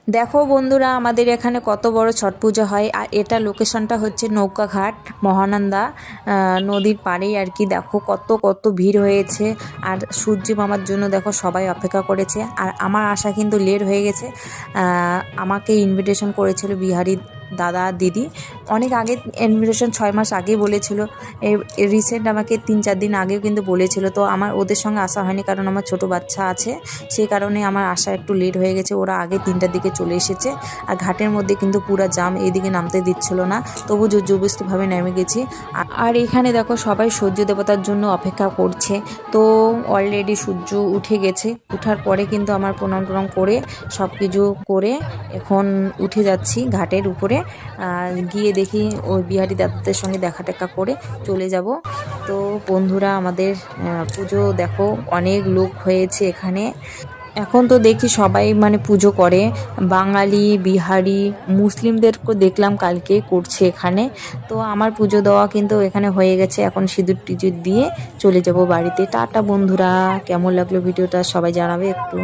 দেখো বন্ধুরা, আমাদের এখানে কত বড় ছট পূজা হয়। আর এটা লোকেশনটা হচ্ছে নৌকাঘাট, মহানন্দা নদীর পাড়েই আর কি। দেখো কত কত ভিড় হয়েছে। আর সূর্য মামার জন্য দেখো সবাই অপেক্ষা করেছে। আর আমার আসা কিন্তু লেট হয়ে গেছে। আমাকে ইনভিটেশন করেছিল বিহারি দাদা দিদি অনেক আগে। ইনভিটেশন 6 মাস আগে বলেছিল। রিসেন্ট আমাকে 3-4 দিন আগেও কিন্তু বলেছিল। তো আমার ওদের সঙ্গে আসা হয়নি, কারণ আমার ছোট বাচ্চা আছে, সেই কারণে আমার আসা একটু লেট হয়ে গেছে। ওরা আগে 3টার দিকে চলে এসেছে। আর ঘাটের মধ্যে কিন্তু পুরা জাম, এইদিকে নামতে দিচ্ছিল না, তবু জোরজবরদস্তিভাবে নেমে গেছি। আর এখানে দেখো সবাই সূর্য দেবতার জন্য অপেক্ষা করছে। তো অলরেডি সূর্য উঠে গেছে। উঠার পরে কিন্তু আমার প্রণাম টনাম করে সব কিছু করে এখন উঠে যাচ্ছি ঘাটের উপরে। গিয়ে দেখি ওই বিহারি দাদাদের সঙ্গে দেখা টেক্কা করে চলে যাব। তো বন্ধুরা, আমাদের পুজো দেখো অনেক লোক হয়েছে এখানে। এখন তো দেখি সবাই মানে পুজো করে, বাঙালি বিহারি মুসলিমদেরকে দেখলাম কালকে করছে এখানে। তো আমার পুজো দেওয়া কিন্তু এখানে হয়ে গেছে। এখন সিঁদুর টিজুর দিয়ে চলে যাব বাড়িতে। টাটা বন্ধুরা, কেমন লাগলো ভিডিওটা সবাই জানাবে একটু।